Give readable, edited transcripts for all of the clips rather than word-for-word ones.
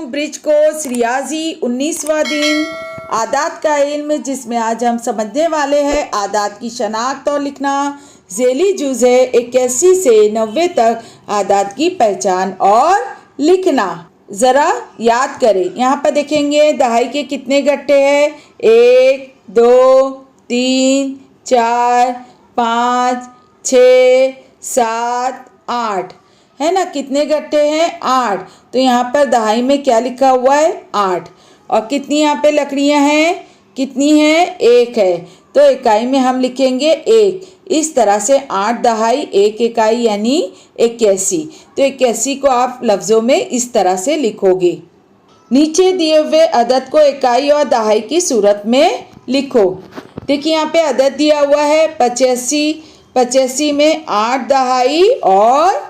वालेकुम। Bridge course रियाजी 19वां दिन आदात का इल्म, जिसमें आज हम समझने वाले हैं आदात की शनाख्त और लिखना। ज़ेली जुज़ है 81 से 90 तक आदात की पहचान और लिखना। ज़रा याद करें, यहाँ पर देखेंगे दहाई के कितने गट्टे हैं। 1 2 3 4 5 6 7 8 है ना। कितने गट्टे हैं? 8। तो यहाँ पर दहाई में क्या लिखा हुआ है? 8। और कितनी यहाँ पे लकड़ियाँ हैं? कितनी हैं? 1 है। तो इकाई में हम लिखेंगे 1। इस तरह से 8 दहाई 1 इकाई यानी 81। तो 81 को आप लफ्ज़ों में इस तरह से लिखोगे। नीचे दिए हुए अदद को इकाई और दहाई की सूरत में लिखो। देखिए यहाँ पे अदद दिया हुआ है 85। 85 में 8 दहाई और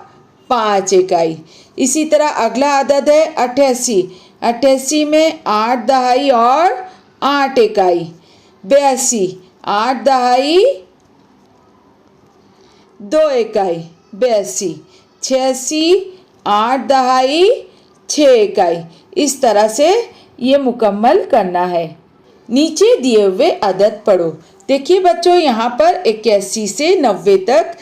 5 इकाई। इसी तरह अगला अदद है 88। 88 में 8 दहाई और 8 इकाई। 82 8 दहाई 2 इकाई 82। 86 8 दहाई 6 इकाई। इस तरह से ये मुकम्मल करना है। नीचे दिए हुए अदद पढ़ो। देखिए बच्चों, यहाँ पर 81 से 90 तक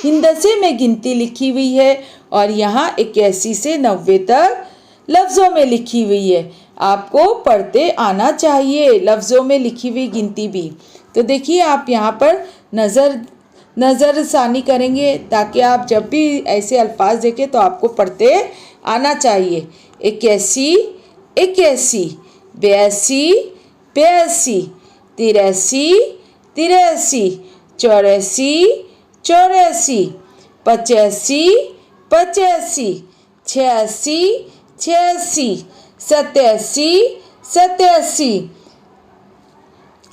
हिंदसे में गिनती लिखी हुई है और यहाँ 81 से 90 तक लफ्ज़ों में लिखी हुई है। आपको पढ़ते आना चाहिए लफ्ज़ों में लिखी हुई गिनती भी। तो देखिए आप यहाँ पर नज़रसानी करेंगे ताकि आप जब भी ऐसे अल्फाज देखें तो आपको पढ़ते आना चाहिए। 81 81, 82 82, 83 83, 84 84, 85 85, 86 86, 87 87,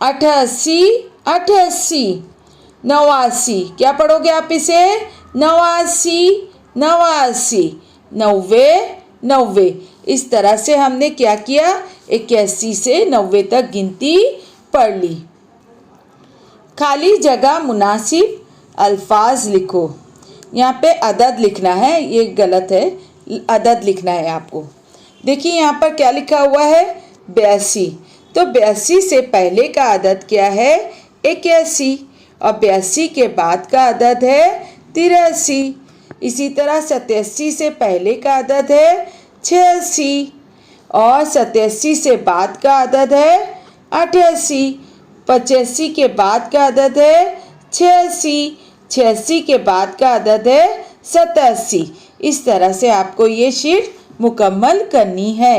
88 88, 89। क्या पढ़ोगे आप इसे? 89 89, 90 90। इस तरह से हमने क्या किया? 81 से 90 तक गिनती पढ़ ली। खाली जगह मुनासिब अल्फाज लिखो। यहाँ पे अदद लिखना है, ये गलत है, अदद लिखना है आपको। देखिए यहाँ पर क्या लिखा हुआ है? 82। तो 82 से पहले का अदद क्या है? 81। और 82 के बाद का अदद है 83। इसी तरह 87 से पहले का अदद है 86 और 87 से बाद का अदद है 88। 85 के बाद का अदद है 86। 86 के बाद का अदद है 87। इस तरह से आपको ये शीट मुकम्मल करनी है।